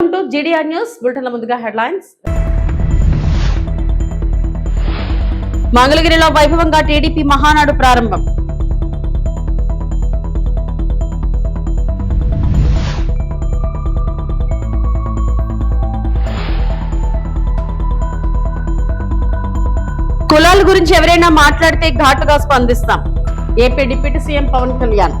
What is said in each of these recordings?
Welcome to GDR news బులెటిన్ల ముందుగా headlines. మంగళగిరిలో వైభవంగా టీడీపీ మహానాడు ప్రారంభం. కులాల గురించి ఎవరైనా మాట్లాడితే ఘాటుగా స్పందిస్తాం. AP deputy CM Pawan Kalyan.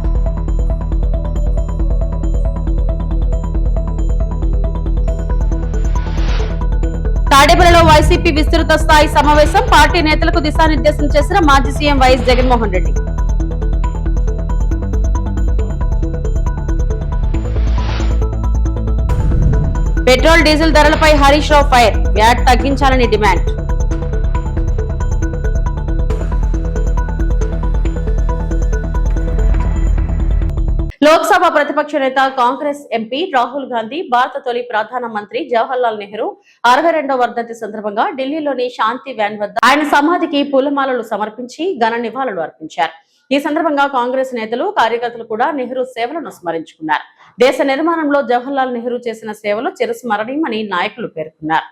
తాడేపల్లిలో వైసీపీ విస్తృత స్థాయి సమావేశం. పార్టీ నేతలకు దిశానిర్దేశం చేసిన మాజీ CM YS Jaganmohan Reddy. Petrol diesel ధరలపై హరీష్ రావు ఫైర్. వ్యాట్ తగ్గించాలని డిమాండ్. లోక్సభ ప్రతిపక్ష నేత కాంగ్రెస్ ఎంపీ రాహుల్ గాంధీ భారత తొలి ప్రధానమంత్రి జవహర్లాల్ నెహ్రూ 62వ వర్ధంతి సందర్భంగా ఢిల్లీలోని శాంతి వ్యాన్ వద్ద ఆయన సమాధికి పూలమాలలు సమర్పించి ఘన నివాళులు అర్పించారు. ఈ సందర్భంగా కాంగ్రెస్ నేతలు కార్యకర్తలు కూడా నెహ్రూ సేవలను స్మరించుకున్నారు. దేశ నిర్మాణంలో జవహర్లాల్ నెహ్రూ చేసిన సేవలు చిరస్మరణీయమని నాయకులు పేర్కొన్నారు.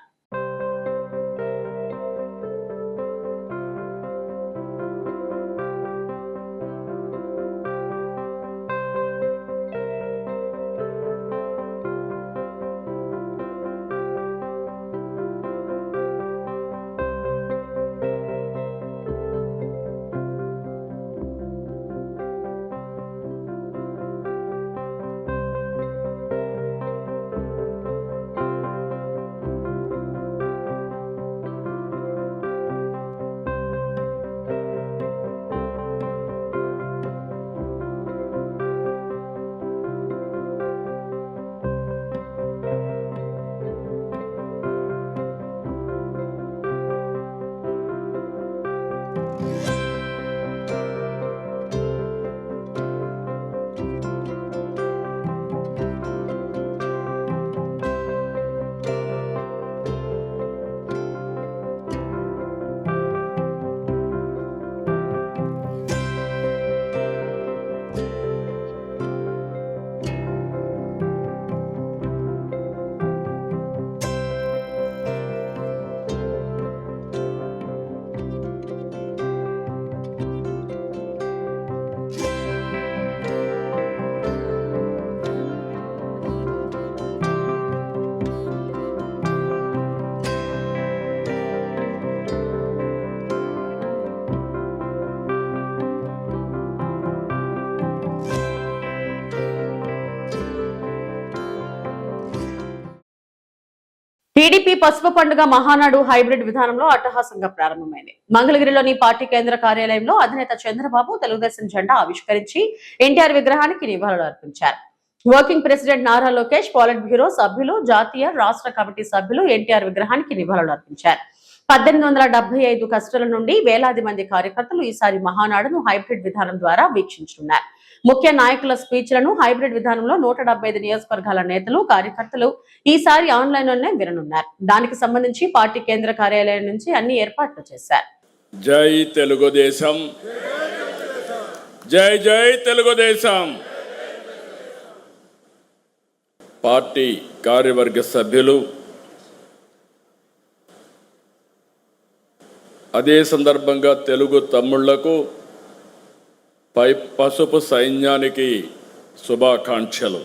టీడీపీ పసుపు పండుగ మహానాడు హైబ్రిడ్ విధానంలో అట్టహాసంగా ప్రారంభమైంది. మంగళగిరిలోని పార్టీ కేంద్ర కార్యాలయంలో అధినేత చంద్రబాబు తెలుగుదేశం జెండా ఆవిష్కరించి ఎన్టీఆర్ విగ్రహానికి నివాళులు అర్పించారు. Working president Nara Lokesh, politburo సభ్యులు, జాతీయ రాష్ట్ర కమిటీ సభ్యులు ఎన్టీఆర్ విగ్రహానికి నివాళులు అర్పించారు. 1875 కష్టాల నుండి వేలాది మంది కార్యకర్తలు ఈసారి మహానాడును హైబ్రిడ్ విధానం ద్వారా వీక్షించనున్నారు. ముఖ్య నాయకుల స్పీచ్లను హైబ్రిడ్ విధానంలో 175 నియోజకవర్గాల నేతలు, కార్యకర్తలు ఈసారి ఆన్లైన్ లోనే విననున్నారు. దానికి సంబంధించి పార్టీ కేంద్ర కార్యాలయం నుంచి అన్ని ఏర్పాట్లు చేశారు. జై తెలుగుదేశం, జై జై తెలుగుదేశం. పార్టీ కార్యవర్గ సభ్యులు, అదే సందర్భంగా తెలుగు తమ్ముళ్లకు, పసుపు సైన్యానికి శుభాకాంక్షలు.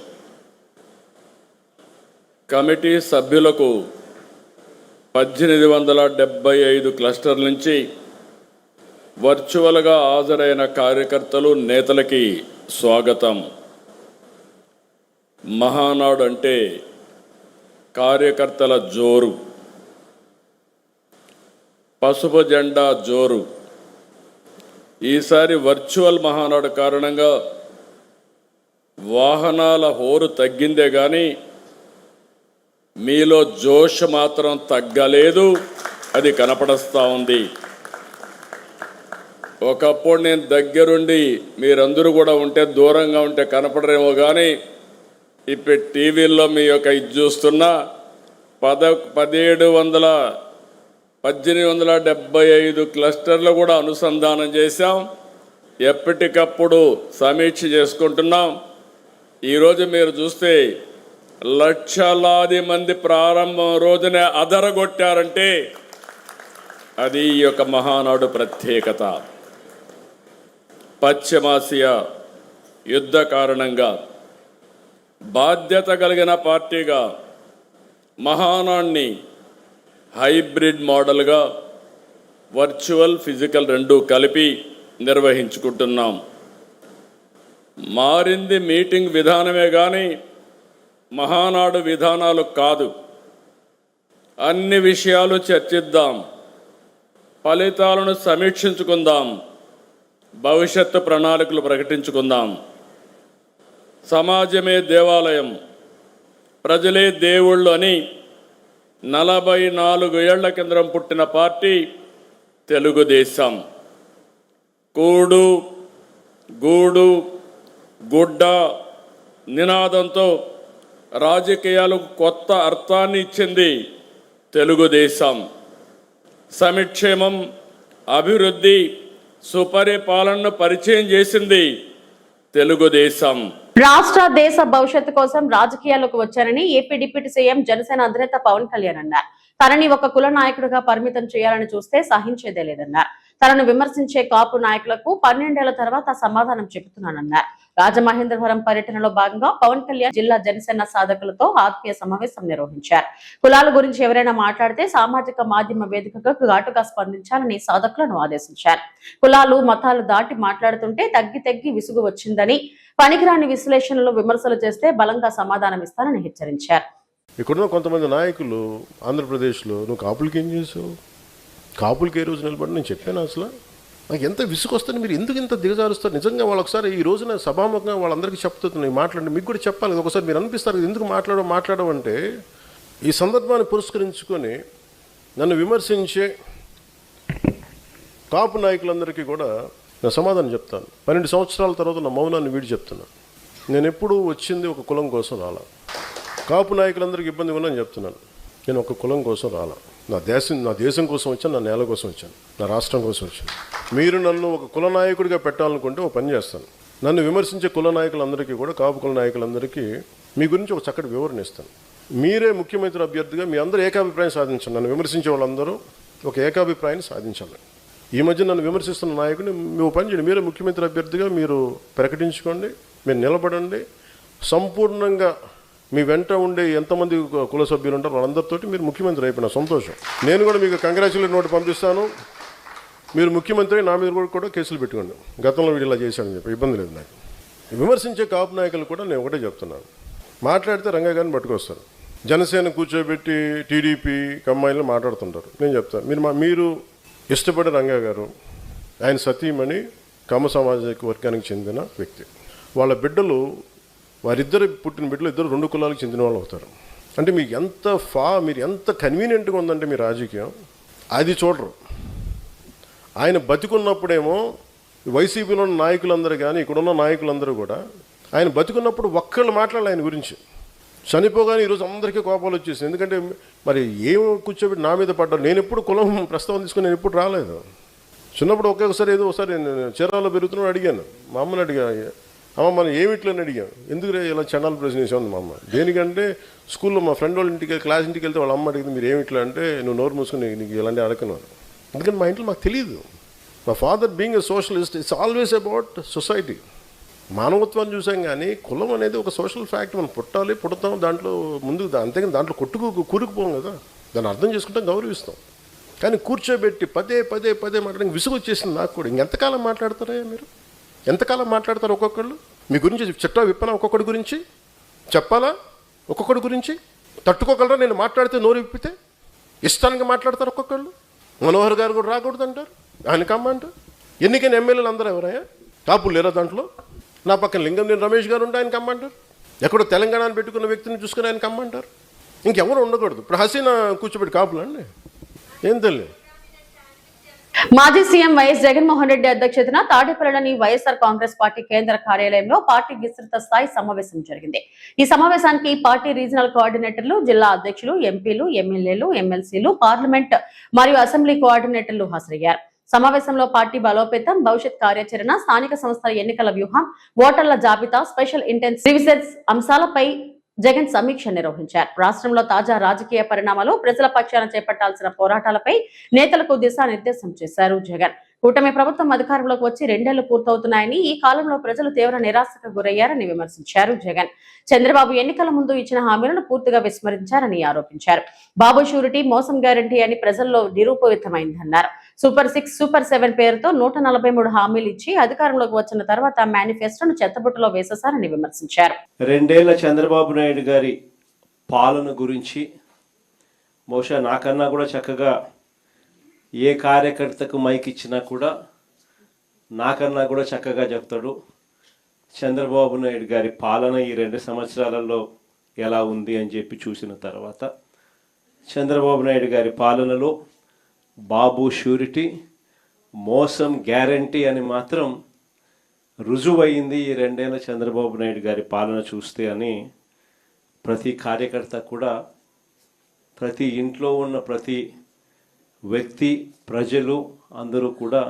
కమిటీ సభ్యులకు 1875 క్లస్టర్ నుంచి వర్చువల్గా హాజరైన కార్యకర్తలు, నేతలకి స్వాగతం. మహానాడు అంటే కార్యకర్తల జోరు, పసుపు జెండా జోరు. ఈసారి వర్చువల్ మహానాడు కారణంగా వాహనాల హోరు తగ్గిందే కానీ మీలో జోష్ మాత్రం తగ్గలేదు, అది కనపడస్తా ఉంది. ఒకప్పుడు నేను దగ్గరుండి మీరందరూ కూడా ఉంటే, దూరంగా ఉంటే కనపడరేమో కానీ ఇప్పుడు టీవీల్లో మీ యొక్క ఇది చూస్తున్నా 1875 క్లస్టర్లు కూడా అనుసంధానం చేశాం. ఎప్పటికప్పుడు సమీక్ష చేసుకుంటున్నాం. ఈరోజు మీరు చూస్తే లక్షలాది మంది ప్రారంభం రోజునే అదరగొట్టారంటే అది ఈ యొక్క మహానాడు ప్రత్యేకత. పశ్చిమాసియా యుద్ధ కారణంగా బాధ్యత కలిగిన పార్టీగా మహానాడిని హైబ్రిడ్ మోడల్గా వర్చువల్ ఫిజికల్ రెండు కలిపి నిర్వహించుకుంటున్నాం. మారింది మీటింగ్ విధానమే కానీ మహానాడు విధానాలు కాదు. అన్ని విషయాలు చర్చిద్దాం, ఫలితాలను సమీక్షించుకుందాం, భవిష్యత్తు ప్రణాళికలు ప్రకటించుకుందాం. సమాజమే దేవాలయం, ప్రజలే దేవుళ్ళు అని 44 ఏళ్ల కిందం పుట్టిన పార్టీ తెలుగుదేశం. కూడు గూడు గుడ్డ నినాదంతో రాజకీయాలకు కొత్త అర్థాన్ని ఇచ్చింది తెలుగుదేశం. సంక్షేమం, అభివృద్ధి, సుపరిపాలనను పరిచయం చేసింది తెలుగుదేశం. రాష్ట్ర దేశ భవిష్యత్తు కోసం రాజకీయాల్లోకి వచ్చారని ఏపీ డిప్యూటీ సీఎం జనసేన అధినేత పవన్ కళ్యాణ్ అన్నారు. తనని ఒక కుల నాయకుడిగా పరిమితం చేయాలని చూస్తే సహించేదే లేదన్నారు. తనను విమర్శించే కాపు నాయకులకు 12 ఏళ్ల తర్వాత సమాధానం చెబుతున్నానన్నారు. రాజమహేంద్రవరం పర్యటనలో భాగంగా పవన్ కళ్యాణ్ జిల్లా జనసేన సాధకులతో ఆత్మీయ సమావేశం నిర్వహించారు. కులాల గురించి ఎవరైనా మాట్లాడితే సామాజిక మాధ్యమ వేదికగా ఘాటుగా స్పందించాలని సాధకులను ఆదేశించారు. కులాలు మతాలు దాటి మాట్లాడుతుంటే తగ్గి విసుగు వచ్చిందని, పనికిరాని విశ్లేషణలు విమర్శలు చేస్తే బలంగా సమాధానం ఇస్తానని హెచ్చరించారు. ఇక్కడున్న కొంతమంది నాయకులు ఆంధ్రప్రదేశ్లో నువ్వు కాపులకి ఏం చేసావు, కాపులకి ఏ రోజు నిలబడి నేను చెప్పాను. అసలు నాకు ఎంత విసుగొస్తుంది, మీరు ఎందుకు ఇంత దిగజారుస్తారు? నిజంగా వాళ్ళు ఒకసారి ఈ రోజున సభాముఖంగా వాళ్ళందరికీ చెప్తున్నాయి, మాట్లాడండి. మీకు కూడా చెప్పాలి, ఒకసారి మీరు అనిపిస్తారు ఎందుకు మాట్లాడమంటే ఈ సందర్భాన్ని పురస్కరించుకొని నన్ను విమర్శించే కాపు నాయకులందరికీ కూడా నా సమాధానం చెప్తాను. 12 సంవత్సరాల తర్వాత నా మౌనాన్ని వీడి చెప్తున్నాను. నేను ఎప్పుడూ వచ్చింది ఒక కులం కోసం రాలా. కాపు నాయకులందరికీ ఇబ్బంది ఉందని చెప్తున్నాను. నేను ఒక కులం కోసం రాలా. నా దేశం కోసం వచ్చాను, నా నేల కోసం వచ్చాను, నా రాష్ట్రం కోసం వచ్చాను. మీరు నన్ను ఒక కుల నాయకుడిగా పెట్టాలనుకుంటే ఒక పని చేస్తాను. నన్ను విమర్శించే కుల నాయకులందరికీ కూడా, కాపు కుల నాయకులందరికీ మీ గురించి ఒక చక్కటి వివరణ ఇస్తాను. మీరే ముఖ్యమంత్రి అభ్యర్థిగా మీ అందరూ ఏకాభిప్రాయం సాధించండి. నన్ను విమర్శించే వాళ్ళందరూ ఒక ఏకాభిప్రాయాన్ని సాధించాలి. ఈ మధ్య నన్ను విమర్శిస్తున్న నాయకుడిని మీరు పని చేయండి, మీరే ముఖ్యమంత్రి అభ్యర్థిగా మీరు ప్రకటించుకోండి, మీరు నిలబడండి. సంపూర్ణంగా మీ వెంట ఉండే ఎంతమంది కుల సభ్యులు ఉంటారో వాళ్ళందరితోటి మీరు ముఖ్యమంత్రి అయిపోయిన సంతోషం. నేను కూడా మీకు కంగ్రాచులేట్ నోట్ పంపిస్తాను. మీరు ముఖ్యమంత్రి నా మీద కూడా కేసులు పెట్టుకోండి, గతంలో వీడు ఇలా చేశాడని చెప్పి ఇబ్బంది లేదు నాకు. విమర్శించే కాపు నాయకులు కూడా నేను ఒకటే చెప్తున్నాను, మాట్లాడితే రంగా గారిని పట్టుకొస్తారు. జనసేన కూర్చోబెట్టి టీడీపీ కమ్మాయిలు మాట్లాడుతుంటారు. నేను చెప్తాను, మీరు ఇష్టపడే రంగా గారు, ఆయన సతీమణి కమ్మ సామాజిక వర్గానికి చెందిన వ్యక్తి. వాళ్ళ బిడ్డలు, వారిద్దరు పుట్టిన బిడ్డలు ఇద్దరు 2 కులాలకు చెందిన వాళ్ళు అవుతారు. అంటే మీకు మీరు ఎంత కన్వీనియంట్గా ఉందంటే మీ రాజకీయం అది చూడరు. ఆయన బతికున్నప్పుడేమో వైసీపీలో ఉన్న నాయకులందరూ కానీ ఇక్కడున్న నాయకులందరూ కూడా ఆయన బతికున్నప్పుడు ఒక్కళ్ళు మాట్లాడాలి ఆయన గురించి. చనిపోగానే ఈరోజు అందరికీ కోపాలు వచ్చేసింది. ఎందుకంటే మరి ఏం కూర్చోబెట్టి నా మీద పడ్డారు. నేను ఎప్పుడు కులం ప్రస్తావన తీసుకుని నేను ఎప్పుడు రాలేదు. చిన్నప్పుడు ఒకసారి నేను చీరాల్లో పెరుగుతున్నాడు అడిగాను, మా అమ్మని అడిగా, అమ్మ మనం ఏమిట్లని అడిగాం, ఎందుకు ఇలా చండాల ప్రశ్న వేసాం మా అమ్మ. దేనికంటే స్కూల్లో మా ఫ్రెండ్ వాళ్ళ ఇంటికి క్లాస్ ఇంటికి వెళ్తే వాళ్ళ అమ్మ అడిగింది, మీరు ఏమిట్లా అంటే నువ్వు నోరు మూసుకుని నీకు ఇలాంటి అడగను. ఎందుకంటే మా ఇంట్లో మాకు తెలియదు. మా father being a socialist, it's always about society. మానవత్వాన్ని చూసాం కానీ కులం అనేది ఒక సోషల్ ఫ్యాక్ట్. మనం పుడతాం దాంట్లో ముందుకు, అంతేగాని దాంట్లో కూరుకుపోం కదా. దాన్ని అర్థం చేసుకుంటాం, గౌరవిస్తాం. కానీ కూర్చోబెట్టి పదే మాట్లాడడానికి విసుగు వచ్చేసింది నాకు కూడా. ఇంకెంతకాలం మాట్లాడతారా మీరు? ఎంతకాలం మాట్లాడతారు ఒక్కొక్కళ్ళు? మీ గురించి చెట్టా విప్పనా? ఒక్కొక్కడి గురించి చెప్పాలా? ఒక్కొక్కడి గురించి తట్టుకోగలరా? నేను మాట్లాడితే నోరు విప్పితే ఇష్టానికి మాట్లాడతారు ఒక్కొక్కళ్ళు. మనోహర్ గారు కూడా రాకూడదు అంటారు, ఆయన కమ్మంటారు. ఎన్నికైన ఎమ్మెల్యేలు అందరూ ఎవరయ్యా? కాపులు లేరా దాంట్లో? నా పక్కన లింగంనేని రమేష్ గారు ఉంటే ఆయన కమ్మంటారు. ఎక్కడో తెలంగాణను పెట్టుకున్న వ్యక్తిని చూసుకుని ఆయన కమ్మంటారు. ఇంకెవరు ఉండకూడదు. ఇప్పుడు హసీనా కూర్చోబెట్టి కాపులు అండి, ఏం తెలియదు. మాజీ సీఎం వైఎస్ జగన్మోహన్ రెడ్డి అధ్యక్షతన తాడేపల్లిలోని వైఎస్ఆర్ కాంగ్రెస్ పార్టీ కేంద్ర కార్యాలయంలో పార్టీ విస్తృత స్థాయి సమావేశం జరిగింది. ఈ సమావేశానికి పార్టీ రీజనల్ కోఆర్డినేటర్లు, జిల్లా అధ్యక్షులు, ఎంపీలు, ఎమ్మెల్యేలు, ఎమ్మెల్సీలు, పార్లమెంట్ మరియు అసెంబ్లీ కోఆర్డినేటర్లు హాజరయ్యారు. సమావేశంలో పార్టీ బలోపేతం, భవిష్యత్ కార్యాచరణ, స్థానిక సంస్థల ఎన్నికల వ్యూహం, ఓటర్ల జాబితా, స్పెషల్ ఇంటెన్సివ్ రివిజన్స్ అంశాలపై జగన్ సమీక్ష నిర్వహించారు. రాష్ట్రంలో తాజా రాజకీయ పరిణామాలు, ప్రజల పక్షాన చేపట్టాల్సిన పోరాటాలపై నేతలకు దిశానిర్దేశం చేశారు జగన్. కూటమి ప్రభుత్వం అధికారంలోకి వచ్చి 2 ఏళ్లు పూర్తవుతున్నాయని, ఈ కాలంలో ప్రజలు తీవ్ర నిరాశకు గురయ్యారని విమర్శించారు జగన్. చంద్రబాబు ఎన్నికల ముందు ఇచ్చిన హామీలను పూర్తిగా విస్మరించారని ఆరోపించారు. బాబు షూరిటీ మోసం గ్యారంటీ అని ప్రజల్లో నిరూపితమైందన్నారు. సూపర్ 6, సూపర్ 7 పేరుతో 143 హామీలు ఇచ్చి అధికారంలోకి వచ్చిన తర్వాత మేనిఫెస్టోను చెత్తబుట్టలో వేసేశారని విమర్శించారు. 2 ఏళ్ల చంద్రబాబు నాయుడు గారి పాలన గురించి బహుశా నాకన్నా కూడా చక్కగా ఏ కార్యకర్తకు మైక్ ఇచ్చినా కూడా నాకన్నా కూడా చక్కగా చెప్తాడు. చంద్రబాబు నాయుడు గారి పాలన ఈ 2 సంవత్సరాలలో ఎలా ఉంది అని చెప్పి చూసిన తర్వాత చంద్రబాబు నాయుడు గారి పాలనలో బాబు షూరిటీ మోసం గ్యారంటీ అని మాత్రం రుజువయింది ఈ 2 ఏళ్ల చంద్రబాబు నాయుడు గారి పాలన చూస్తే అని ప్రతి కార్యకర్త కూడా, ప్రతి ఇంట్లో ఉన్న ప్రతి వ్యక్తి, ప్రజలు అందరూ కూడా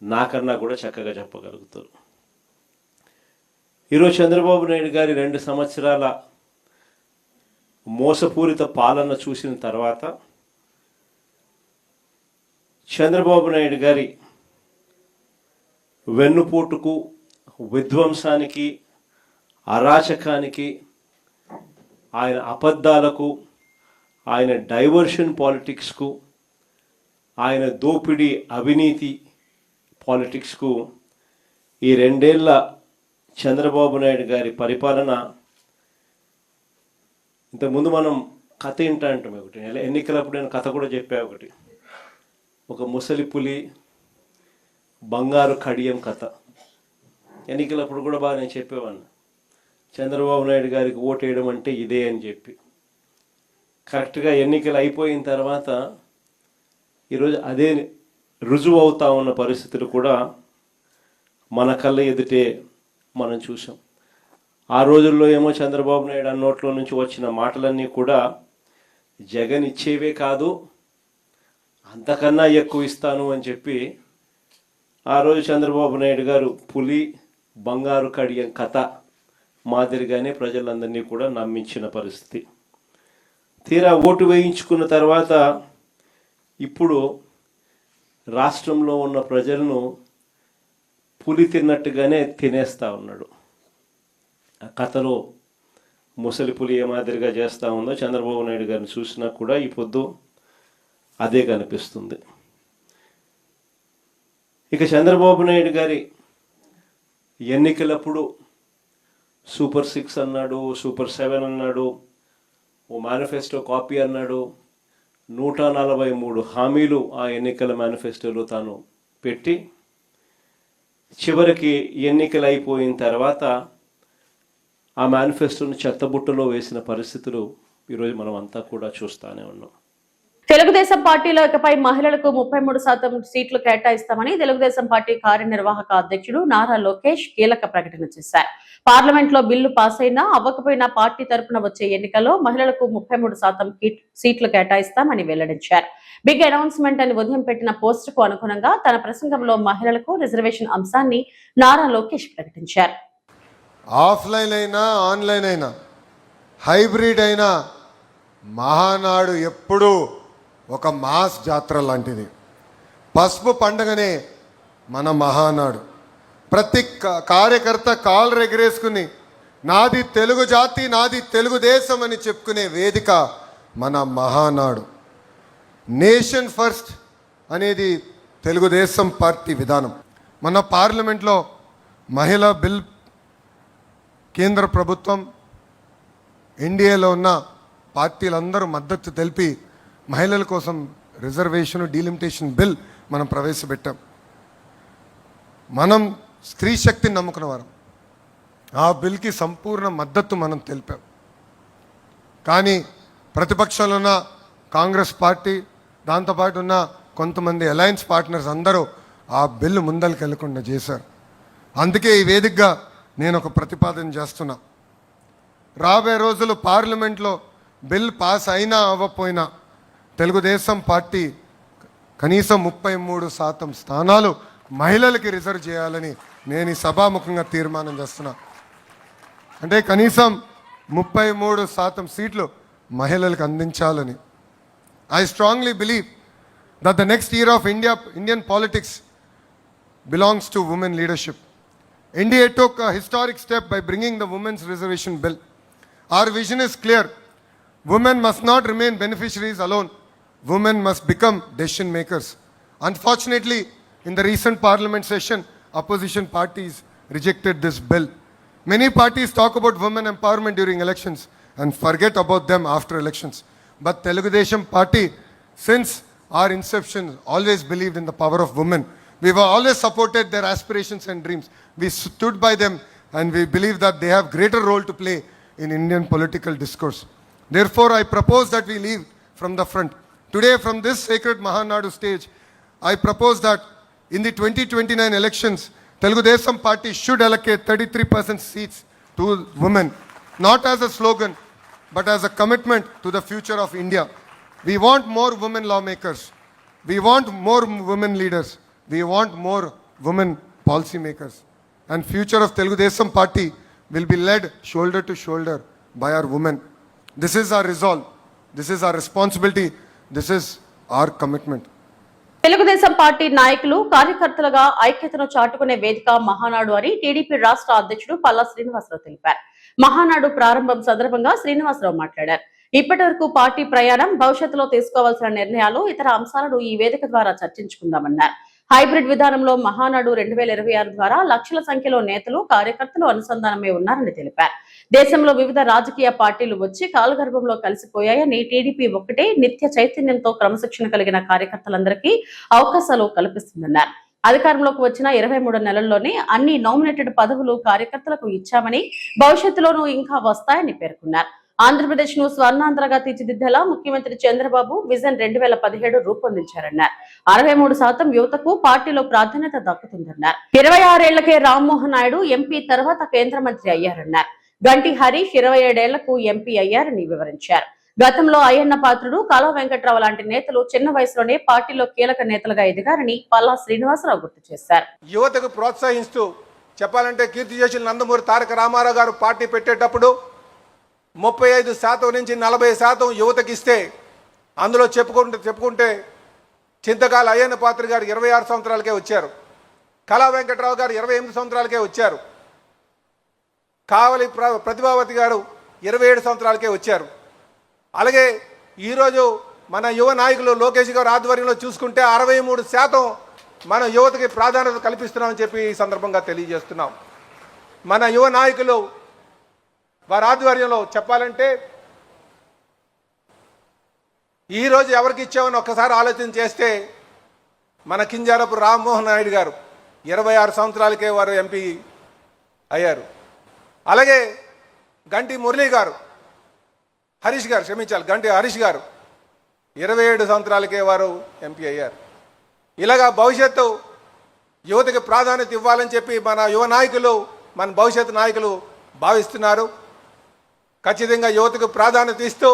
నాకన్నా కూడా చక్కగా చెప్పగలుగుతారు. ఈరోజు చంద్రబాబు నాయుడు గారి 2 సంవత్సరాల మోసపూరిత పాలన చూసిన తర్వాత చంద్రబాబు నాయుడు గారి వెన్నుపోటుకు, విధ్వంసానికి, అరాచకానికి, ఆయన అబద్ధాలకు, ఆయన డైవర్షన్ పాలిటిక్స్కు, ఆయన దోపిడీ అవినీతి పాలిటిక్స్కు ఈ 2 ఏళ్ల చంద్రబాబు నాయుడు గారి పరిపాలన. ఇంతకుముందు మనం కథ ఏంటా అంటాం, ఒకటి ఎన్నికలప్పుడు నేను కథ కూడా చెప్పా. ఒకటి ఒక ముసలి పులి బంగారు కడియం కథ. ఎన్నికలప్పుడు కూడా బాగా నేను చెప్పేవాడిని, చంద్రబాబు నాయుడు గారికి ఓటు వేయడం అంటే ఇదే అని చెప్పి. కరెక్ట్గా ఎన్నికలు అయిపోయిన తర్వాత ఈరోజు అదే రుజువు అవుతా ఉన్న పరిస్థితులు కూడా మన కళ్ళ ఎదుటే మనం చూసాం. ఆ రోజుల్లో ఏమో చంద్రబాబు నాయుడు నోట్లో నుంచి వచ్చిన మాటలన్నీ కూడా జగన్ ఇచ్చేవే కాదు, అంతకన్నా ఎక్కువ ఇస్తాను అని చెప్పి ఆ రోజు చంద్రబాబు నాయుడు గారు పులి బంగారు కడియం కథ మాదిరిగానే ప్రజలందరినీ కూడా నమ్మించిన పరిస్థితి. తీరా ఓటు వేయించుకున్న తర్వాత ఇప్పుడు రాష్ట్రంలో ఉన్న ప్రజలను పులి తిన్నట్టుగానే తినేస్తూ ఉన్నాడు. ఆ కథలో ముసలి పులి ఏ మాదిరిగా చేస్తూ ఉందో చంద్రబాబు నాయుడు గారిని చూసినా కూడా ఈ పొద్దు అదే కనిపిస్తుంది. ఇక చంద్రబాబు నాయుడు గారి ఎన్నికలప్పుడు సూపర్ 6 అన్నాడు, సూపర్ 7 అన్నాడు, ఓ మేనిఫెస్టో కాపీ అన్నాడు. 143 హామీలు ఆ ఎన్నికల మేనిఫెస్టోలో తాను పెట్టి చివరికి ఎన్నికలు అయిపోయిన తర్వాత ఆ మేనిఫెస్టోను చెత్తబుట్టలో వేసిన పరిస్థితులు ఈరోజు మనం అంతా కూడా చూస్తూనే ఉన్నాం. తెలుగుదేశం పార్టీలో ఇకపై మహిళలకు 33% సీట్లు కేటాయిస్తామని తెలుగుదేశం పార్టీ కార్యనిర్వాహక అధ్యక్షుడు నారా లోకేష్ కీలక ప్రకటన చేశారు. పార్లమెంట్ లో బిల్లు పాస్ అయినా అవ్వకపోయినా పార్టీ తరపున వచ్చే ఎన్నికల్లో మహిళలకు 33% సీట్లు కేటాయిస్తామని వెల్లడించారు. బిగ్ అనౌన్స్మెంట్ అని ఉదయం పెట్టిన పోస్ట్ కు అనుగుణంగా తన ప్రసంగంలో మహిళలకు రిజర్వేషన్ అంశాన్ని నారా లోకేష్ ప్రకటించారు. ఆఫ్లైన్ అయినా ఆన్లైన్ అయినా హైబ్రిడ్ అయినా మహానాడు ఎప్పుడూ ఒక మాస్ జాతర లాంటిది. పసుపు పండుగనే మన మహానాడు. ప్రతి కార్యకర్త కాళ్ళు ఎగరేసుకుని నాది తెలుగు జాతి, నాది తెలుగుదేశం అని చెప్పుకునే వేదిక మన మహానాడు. నేషన్ ఫస్ట్ అనేది తెలుగుదేశం పార్టీ విధానం. మన పార్లమెంట్లో మహిళా బిల్ కేంద్ర ప్రభుత్వం, ఎన్డీఏలో ఉన్న పార్టీలందరూ మద్దతు తెలిపి మహిళల కోసం రిజర్వేషన్ డీలిమిటేషన్ బిల్ మనం ప్రవేశపెట్టాం. మనం స్త్రీ శక్తిని నమ్ముకున్న వారం. ఆ బిల్కి సంపూర్ణ మద్దతు మనం తెలిపాం. కానీ ప్రతిపక్షంలో ఉన్న కాంగ్రెస్ పార్టీ, దాంతోపాటు ఉన్న కొంతమంది అలయన్స్ పార్ట్నర్స్ అందరూ ఆ బిల్లు ముందరికి వెళ్లకుండా చేశారు. అందుకే ఈ వేదికగా నేను ఒక ప్రతిపాదన చేస్తున్నా. రాబోయే రోజులు పార్లమెంట్లో బిల్ పాస్ అయినా అవ్వకపోయినా తెలుగుదేశం పార్టీ కనీసం 33% స్థానాలు మహిళలకి రిజర్వ్ చేయాలని నేను ఈ సభాముఖంగా తీర్మానం చేస్తున్నా. అంటే కనీసం 33% సీట్లు మహిళలకు అందించాలని. I strongly believe that the next era of Indian politics belongs to women leadership. India took a historic step by bringing the Women's Reservation Bill. Our vision is clear. Women must not remain beneficiaries alone. Women must become decision makers. Unfortunately, in the recent parliament session, opposition parties rejected this bill. Many parties talk about women empowerment during elections and forget about them after elections. But Telugu Desam Party, since our inception, always believed in the power of women. We were always supported their aspirations and dreams. We stood by them and we believe that they have greater role to play in Indian political discourse. Therefore, I propose that we leave from the front. Today, from this sacred Mahanadu stage, I propose that in the 2029 elections, Telugu Desam Party should allocate 33% seats to women, not as a slogan, but as a commitment to the future of India. We want more women lawmakers. We want more women leaders. We want more women policymakers. And future of Telugu Desam Party will be led shoulder to shoulder by our women. This is our resolve. This is our responsibility. This is our commitment. Telugu Desam party నాయకులు కార్యకర్తలుగా ఐక్యతను చాటుకునే వేదిక మహానాడు అని TDP రాష్ట్ర అధ్యక్షుడు పల్లా శ్రీనివాసరావు తెలిపారు. మహానాడు ప్రారంభం సందర్భంగా శ్రీనివాసరావు మాట్లాడారు. ఇప్పటి వరకు పార్టీ ప్రయాణం, భవిష్యత్తులో తీసుకోవాల్సిన నిర్ణయాలు, ఇతర అంశాలను ఈ వేదిక ద్వారా చర్చించుకుందామన్నారు. హైబ్రిడ్ విధానంలో మహానాడు 2026 ద్వారా లక్షల సంఖ్యలో నేతలు, కార్యకర్తలు అనుసంధానమే ఉన్నారని తెలిపారు. దేశంలో వివిధ రాజకీయ పార్టీలు వచ్చి కాలగర్భంలో కలిసిపోయాయని, టీడీపీ ఒక్కటే నిత్య చైతన్యంతో క్రమశిక్షణ కలిగిన కార్యకర్తలందరికీ అవకాశాలు కల్పిస్తుందన్నారు. అధికారంలోకి వచ్చిన 23 నెలల్లోనే అన్ని నామినేటెడ్ పదవులు కార్యకర్తలకు ఇచ్చామని, భవిష్యత్తులోనూ ఇంకా వస్తాయని పేర్కొన్నారు. ఆంధ్రప్రదేశ్ ను స్వర్ణాంధ్రగా తీర్చిదిద్దేలా ముఖ్యమంత్రి చంద్రబాబు విజన్ 2017 రూపొందించారన్నారు. 63% యువతకు పార్టీలో ప్రాధాన్యత దక్కుతుందన్నారు. 26 ఏళ్లకే రామ్మోహన్ నాయుడు ఎంపీ తర్వాత కేంద్ర మంత్రి అయ్యారన్నారు. గంటి హరీష్ 27 ఏళ్లకు ఎంపీ అయ్యారని వివరించారు. గతంలో అయ్యన్న పాత్రుడు, కాలువ వెంకట్రావు లాంటి నేతలు చిన్న వయసులోనే పార్టీలో కీలక నేతలుగా ఎదిగారని పల్లా శ్రీనివాసరావు గుర్తు చేశారు. యువతకు ప్రోత్సహిస్తూ చెప్పాలంటే కీర్తిశేషులు నందమూరి తారక రామారావు గారు పార్టీ పెట్టేటప్పుడు 35% నుంచి 40% యువతకి ఇస్తే, అందులో చెప్పుకుంటే చింతకాల అయ్యన్న పాత్ర గారు 26 సంవత్సరాలకే వచ్చారు. కళా వెంకట్రావు గారు 28 సంవత్సరాలకే వచ్చారు. కావలి ప్రతిభావతి గారు 27 సంవత్సరాలకే వచ్చారు. అలాగే ఈరోజు మన యువ నాయకులు లోకేష్ గారు ఆధ్వర్యంలో చూసుకుంటే 63% మన యువతకి ప్రాధాన్యత కల్పిస్తున్నామని చెప్పి ఈ సందర్భంగా తెలియజేస్తున్నాం. మన యువ నాయకులు వారి ఆధ్వర్యంలో చెప్పాలంటే ఈరోజు ఎవరికి ఇచ్చామని ఒక్కసారి ఆలోచన చేస్తే, మన కింజారపు రామ్మోహన్ నాయుడు గారు 26 సంవత్సరాలకే వారు ఎంపీ అయ్యారు. అలాగే గంటి మురళీ గారు, గంటి హరీష్ గారు 27 సంవత్సరాలకే వారు ఎంపీ అయ్యారు. ఇలాగా భవిష్యత్తు యువతకి ప్రాధాన్యత ఇవ్వాలని చెప్పి మన యువ నాయకులు, మన భవిష్యత్తు నాయకులు భావిస్తున్నారు. ఖచ్చితంగా యువతకు ప్రాధాన్యత ఇస్తూ,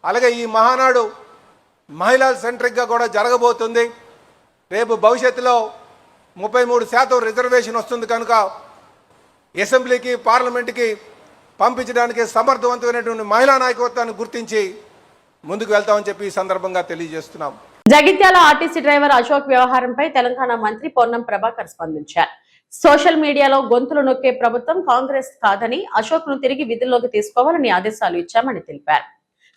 అలాగే ఈ మహానాడు మహిళా సెంట్రిక్గా కూడా జరగబోతుంది. రేపు భవిష్యత్తులో 33% రిజర్వేషన్ వస్తుంది కనుక అసెంబ్లీకి, పార్లమెంట్కి పంపించడానికి సమర్థవంతమైనటువంటి మహిళా నాయకత్వాన్ని గుర్తించి ముందుకు వెళ్తామని చెప్పి ఈ సందర్భంగా తెలియజేస్తున్నాం. జగిత్యాల ఆర్టీసీ డ్రైవర్ అశోక్ వ్యవహారంపై తెలంగాణ మంత్రి పొన్నం ప్రభాకర్ స్పందించారు. సోషల్ మీడియాలో గొంతులు నొక్కే ప్రభుత్వం కాంగ్రెస్ కాదని, అశోక్ ను తిరిగి విధుల్లోకి తీసుకోవాలని ఆదేశాలు ఇచ్చామని తెలిపారు.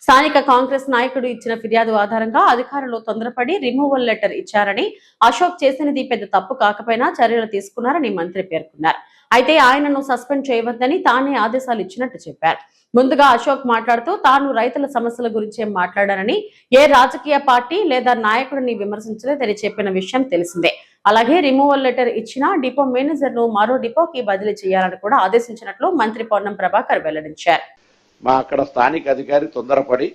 స్థానిక కాంగ్రెస్ నాయకుడు ఇచ్చిన ఫిర్యాదు ఆధారంగా అధికారులు తొందరపడి రిమూవల్ లెటర్ ఇచ్చారని, అశోక్ చేసినది పెద్ద తప్పు కాకపోయినా చర్యలు తీసుకున్నారని మంత్రి పేర్కొన్నారు. అయితే ఆయనను సస్పెండ్ చేయవద్దని తానే ఆదేశాలు ఇచ్చినట్టు చెప్పారు. ముందుగా అశోక్ మాట్లాడుతూ తాను రైతుల సమస్యల గురించే మాట్లాడానని, ఏ రాజకీయ పార్టీ లేదా నాయకుడిని విమర్శించలేదని చెప్పిన విషయం తెలిసిందే. అలాగే రిమూవల్ లెటర్ ఇచ్చిన డిపో మేనేజర్ ను మరో డిపోకి బదిలీ చేయాలని కూడా ఆదేశించినట్లు మంత్రి పొన్నం ప్రభాకర్ వెల్లడించారు. మా అక్కడ స్థానిక అధికారి తొందరపడి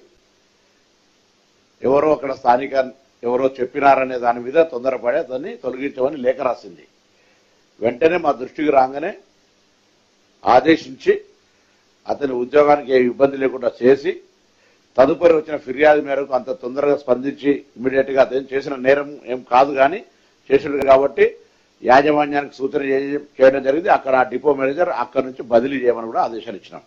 ఎవరో చెప్పినారనే దాని మీద తొందరపడి అతన్ని తొలగించమని లేఖ రాసింది. వెంటనే మా దృష్టికి రాగానే ఆదేశించి అతని ఉద్యోగానికి ఏ ఇబ్బంది లేకుండా చేసి, తదుపరి వచ్చిన ఫిర్యాదు మేరకు అంత తొందరగా స్పందించి ఇమీడియట్ గా అతను చేసిన నేరం ఏం కాదు కానీ చేసినాడు కాబట్టి యాజమాన్యానికి సూచన చేయడం జరిగింది. అక్కడ డిపో మేనేజర్ అక్కడి నుంచి బదిలీ చేయమని కూడా ఆదేశాలు ఇచ్చినాం.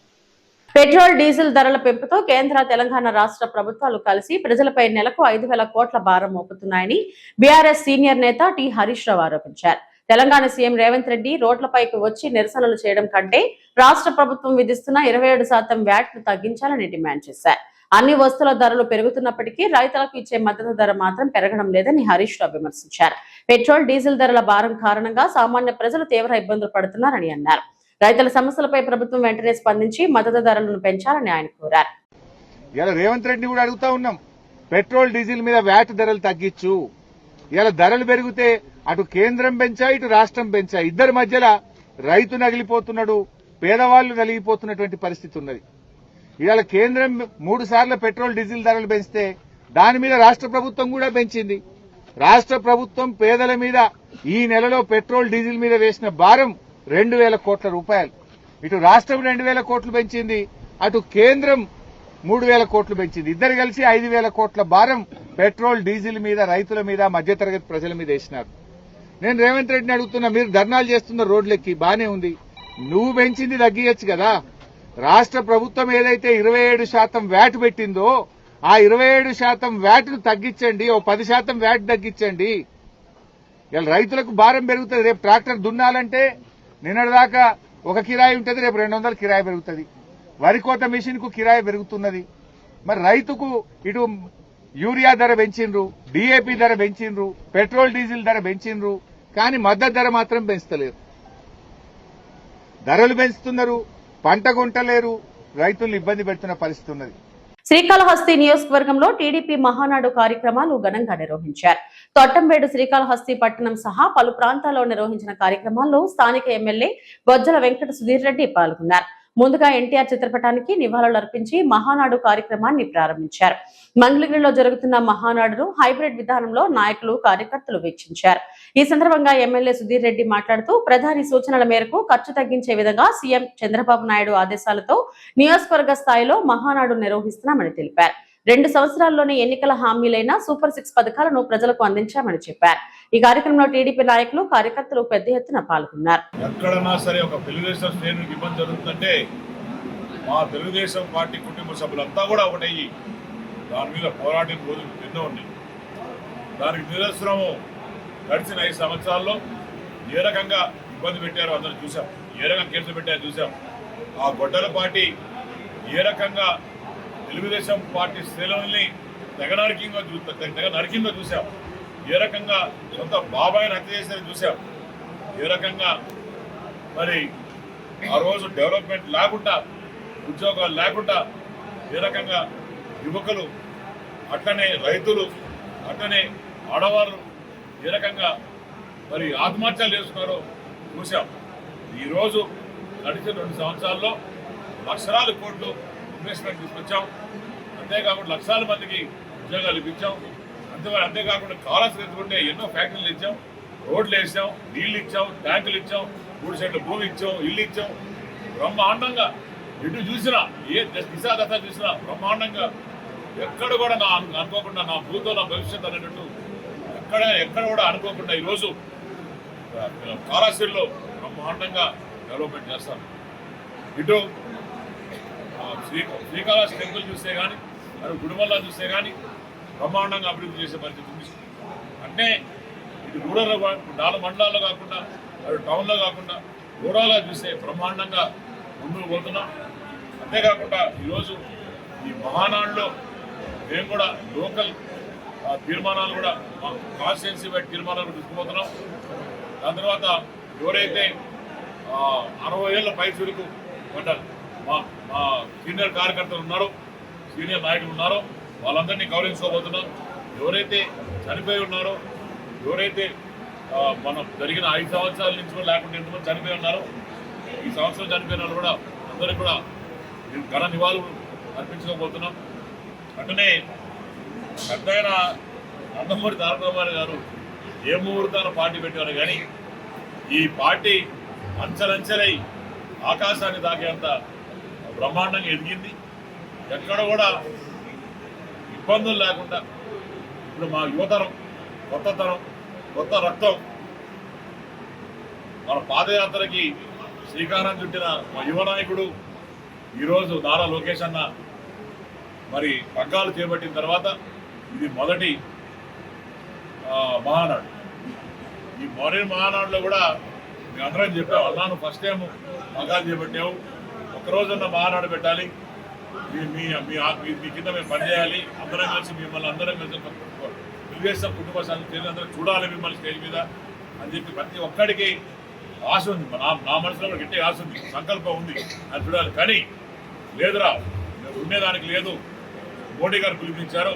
పెట్రోల్ డీజిల్ ధరల పెంపుతో కేంద్ర తెలంగాణ రాష్ట్ర ప్రభుత్వాలు కలిసి ప్రజలపై నెలకు 5,000 కోట్ల భారం మోపుతున్నాయని బీఆర్ఎస్ సీనియర్ నేత టి హరీష్ రావు ఆరోపించారు. తెలంగాణ సీఎం రేవంత్ రెడ్డి రోడ్లపైకి వచ్చి నిరసనలు చేయడం కంటే రాష్ట్ర ప్రభుత్వం విధిస్తున్న 27% వ్యాట్ ను తగ్గించాలని డిమాండ్ చేశారు. అన్ని వస్తువుల ధరలు పెరుగుతున్నప్పటికీ రైతులకు ఇచ్చే మద్దతు ధర మాత్రం పెరగడం లేదని హరీష్ రావు విమర్శించారు. పెట్రోల్ డీజిల్ ధరల భారం కారణంగా సామాన్య ప్రజలు తీవ్ర ఇబ్బందులు పడుతున్నారని అన్నారు. రైతుల సమస్యలపై ప్రభుత్వం వెంటనే స్పందించి మద్దతు ధరలను పెంచాలని ఆయన కోరారు. ఇలా రేవంత్ రెడ్డి కూడా అడుగుతా ఉన్నాం, పెట్రోల్ డీజిల్ మీద వ్యాట్ ధరలు తగ్గించు. ఇలా ధరలు పెరిగితే అటు కేంద్రం పెంచా ఇటు రాష్ట్రం పెంచా, ఇద్దరి మధ్యలో రైతు నగిలిపోతున్నాడు, పేదవాళ్లు నలిగిపోతున్నటువంటి పరిస్థితి ఉన్నది. ఇవాళ కేంద్రం 3 సార్లు పెట్రోల్ డీజిల్ ధరలు పెంచితే దాని మీద రాష్ట్ర ప్రభుత్వం కూడా పెంచింది. రాష్ట్ర ప్రభుత్వం పేదల మీద ఈ నెలలో పెట్రోల్ డీజిల్ మీద వేసిన భారం 2,000 కోట్ల రూపాయలు. ఇటు రాష్ట్రం 2,000 కోట్లు పెంచింది, అటు కేంద్రం 3,000 కోట్లు పెంచింది. ఇద్దరు కలిసి 5,000 కోట్ల భారం పెట్రోల్ డీజిల్ మీద, రైతుల మీద, మధ్యతరగతి ప్రజల మీద వేసినారు. నేను రేవంత్ రెడ్డిని అడుగుతున్నా, మీరు ధర్నాలు చేస్తున్న రోడ్లెక్కి బానే ఉంది, నువ్వు పెంచింది తగ్గియచ్చు కదా. రాష్ట్ర ప్రభుత్వం ఏదైతే 27% వ్యాట్ పెట్టిందో ఆ 27% వ్యాట్ ను తగ్గించండి, ఓ 10% వ్యాట్ తగ్గించండి. ఇలా రైతులకు భారం పెరుగుతుంది. రేపు ట్రాక్టర్ దున్నాలంటే నిన్నటిదాకా ఒక కిరాయి ఉంటుంది, రేపు 200 కిరాయి పెరుగుతుంది. వరి కోత మిషన్ కు కిరాయి పెరుగుతున్నది. మరి రైతుకు ఇటు యూరియా ధర పెంచిండ్రు, డీఏపీ ధర పెంచిండ్రు, పెట్రోల్ డీజిల్ ధర పెంచిండ్రు, కానీ మద్దతు ధర మాత్రం పెంచుతలేరు. ధరలు పెంచుతున్నారు, పంట కొంటలేరు, రైతులు ఇబ్బంది పెడుతున్న పరిస్థితి ఉన్నది. శ్రీకాళహస్తి నియోజకవర్గంలో టీడీపీ మహానాడు కార్యక్రమాలు ఘనంగా నిర్వహించారు. తొట్టంబేడు, శ్రీకాళహస్తి పట్టణం సహా పలు ప్రాంతాల్లో నిర్వహించిన కార్యక్రమాల్లో స్థానిక ఎమ్మెల్యే బొజ్జల వెంకట సుధీర్ రెడ్డి పాల్గొన్నారు. ముందుగా ఎన్టీఆర్ చిత్రపటానికి నివాళులు అర్పించి మహానాడు కార్యక్రమాన్ని ప్రారంభించారు. మంగళగిరిలో జరుగుతున్న మహానాడును హైబ్రిడ్ విధానంలో నాయకులు, కార్యకర్తలు వీక్షించారు. ఈ సందర్భంగా ఎమ్మెల్యే సుధీర్ రెడ్డి మాట్లాడుతూ ప్రధాని సూచనల మేరకు ఖర్చు తగ్గించే విధంగా సీఎం చంద్రబాబు నాయుడు ఆదేశాలతో నియోజకవర్గ స్థాయిలో మహానాడు నిర్వహిస్తున్నామని తెలిపారు. 2 సంవత్సరాల్లోనే ఎన్నికల హామీలైన సూపర్ 6 పథకాలను ప్రజలకు అందించామని చెప్పారు. ఈ కార్యక్రమంలో టీడీపీ నాయకులు, కార్యకర్తలు పెద్ద ఎత్తున పాల్గొన్నారు. ఎక్కడన్నా సరే ఒక తెలుగుదేశం శ్రేణులకు ఇబ్బంది జరుగుతుందంటే మా తెలుగుదేశం పార్టీ కుటుంబ సభ్యులంతా కూడా ఒకటయ్యి దాని మీద పోరాటం రోజులు ఎన్నో ఉన్నాయి. దానికి నిదర్శనము గడిచిన 5 సంవత్సరాల్లో ఏ రకంగా ఇబ్బంది పెట్టారో అందరూ చూసాం, ఏ రకంగా కేసులు పెట్టారో చూసాం. ఆ గొడ్డల పార్టీ ఏ రకంగా తెలుగుదేశం పార్టీ శ్రేణుల్ని తెగ నరికిందో చూసాం. ఏ రకంగా సొంత బాబాయిని హత్య చేసేది చూసాం. ఏ రకంగా మరి ఆ రోజు డెవలప్మెంట్ లేకుండా, ఉద్యోగాలు లేకుండా ఏ రకంగా యువకులు, అట్లనే రైతులు, అట్లనే ఆడవాళ్ళు ఏ రకంగా మరి ఆత్మహత్యలు చేసుకున్నారో చూసాం. ఈరోజు గడిచిన 2 సంవత్సరాల్లో లక్షలాది కోట్లు ఇన్వెస్ట్మెంట్ తీసుకొచ్చాం. అంతేకాకుండా లక్షల మందికి ఉద్యోగాలు ఇప్పించాం. అంతేకాకుండా కాళేశ్వరం ఎత్తుకుంటే ఎన్నో ఫ్యాక్టరీలు ఇచ్చాం, రోడ్లు వేసాం, నీళ్లు ఇచ్చాం, ట్యాంకులు ఇచ్చాం, 3 సెంట్ల భూమి ఇచ్చాం, ఇల్లు ఇచ్చాం. బ్రహ్మాండంగా ఎటు చూసినా, ఏ దిశా దశ చూసినా బ్రహ్మాండంగా, ఎక్కడ కూడా నా అనుకోకుండా నా భూతో నా భవిష్యత్తు అనేటట్టు ఎక్కడ కూడా అనుకోకుండా ఈరోజు కాళేశ్వరంలో బ్రహ్మాండంగా డెవలప్మెంట్ చేస్తాను. ఇటు శ్రీకాళహస్తి టెంపుల్ చూస్తే కానీ, అటు గుడిమల్లా చూస్తే కానీ బ్రహ్మాండంగా అభివృద్ధి చేసే పరిస్థితి ఉంది. అంటే ఇటు రూరల్ 4 మండలాల్లో కాకుండా, అటు టౌన్లో కాకుండా రూరల్గా చూస్తే బ్రహ్మాండంగా ముందుకు పోతున్నాం. అంతేకాకుండా ఈరోజు ఈ మహానాడులో మేము కూడా లోకల్ తీర్మానాలు కూడా మా కాన్స్టిట్యున్సీ వైడ్ తీర్మానాలు తీసుకుపోతున్నాం. దాని తర్వాత ఎవరైతే 60 ఏళ్ల పైచులకు పడ్డారు మా సీనియర్ కార్యకర్తలు ఉన్నారో, సీనియర్ నాయకులు ఉన్నారో వాళ్ళందరినీ గౌరవించుకోబోతున్నాం. ఎవరైతే చనిపోయి ఉన్నారో, ఎవరైతే మనం జరిగిన 5 సంవత్సరాల నుంచి కూడా లేకుండా ఎంతమంది చనిపోయి ఉన్నారో, ఈ సంవత్సరం చనిపోయిన వాళ్ళు కూడా అందరికీ కూడా ఘన నివాళులు అర్పించుకోబోతున్నాం. అట్లనే పెద్దయిన నందమూరి తారక రామారావు గారు ఏ ముహూర్తాన పార్టీ పెట్టారు కానీ ఈ పార్టీ అంచెలంచెలై ఆకాశాన్ని తాకేంత బ్రహ్మాండంగా ఎదిగింది. ఎక్కడ కూడా ఇబ్బందులు లేకుండా ఇప్పుడు మా యువతరం, కొత్త తరం, కొత్త రక్తం మన పాదయాత్రకి శ్రీకారం చుట్టిన మా యువ నాయకుడు ఈరోజు నారా లోకేష్ అన్న మరి పగ్గాలు చేపట్టిన తర్వాత ఇది మొదటి మహానాడు. ఈ మొదటి మహానాడులో కూడా మేము అందరం చెప్పాము, అన్నాను ఫస్ట్ టైం పగ్గాలు చేపట్టాము, ఒక్కరోజున్న మహానాడు పెట్టాలి, మీ కింద మేము పనిచేయాలి, అందరం కలిసి మిమ్మల్ని అందరం కలిసి తెలుగుదేశం కుటుంబ సభ్యులు అందరం చూడాలి మిమ్మల్ని స్టేజ్ మీద అని చెప్పి ప్రతి ఒక్కడికి ఆశ ఉంది. నా మనసులో కూడా గట్టి ఆశ ఉంది, సంకల్పం ఉంది, అది చూడాలి. కానీ లేదురా, ఉండేదానికి లేదు. మోడీ గారు పిలుపునిచ్చారు.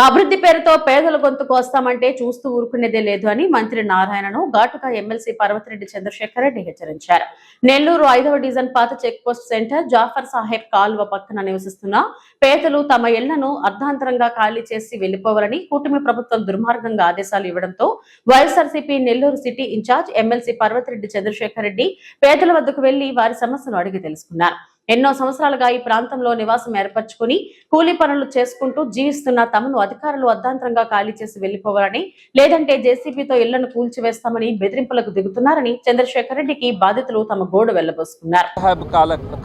అభివృద్ధి పేరుతో పేదల గొంతుకు వస్తామంటే చూస్తూ ఊరుకునేదే లేదు అని మంత్రి నారాయణను ఘాటుగా ఎమ్మెల్సీ పర్వతిరెడ్డి చంద్రశేఖర్ రెడ్డి హెచ్చరించారు. నెల్లూరు 5వ డివిజన్ పాత చెక్పోస్ట్ సెంటర్ జాఫర్ సాహెబ్ కాలువ పక్కన నివసిస్తున్న పేదలు తమ ఇళ్లను అర్ధాంతరంగా ఖాళీ చేసి వెళ్లిపోవాలని కూటమి ప్రభుత్వం దుర్మార్గంగా ఆదేశాలు ఇవ్వడంతో YSRCP Nellore city in-charge MLC Parvathireddy Chandrasekhar Reddy పేదల వద్దకు వెళ్లి వారి సమస్యలు అడిగి తెలుసుకున్నారు. ఎన్నో సంవత్సరాలుగా ఈ ప్రాంతంలో నివాసం ఏర్పరచుకుని కూలీ పనులు చేసుకుంటూ జీవిస్తున్న తమను అధికారులు అర్ధాంతరంగా ఖాళీ చేసి వెళ్లిపోవాలని, లేదంటే జేసీబీతో ఇళ్లను కూల్చివేస్తామని బెదిరింపులకు దిగుతున్నారని చంద్రశేఖర్ రెడ్డికి బాధితులు తమ గోడు వెళ్లబోసుకున్నారు.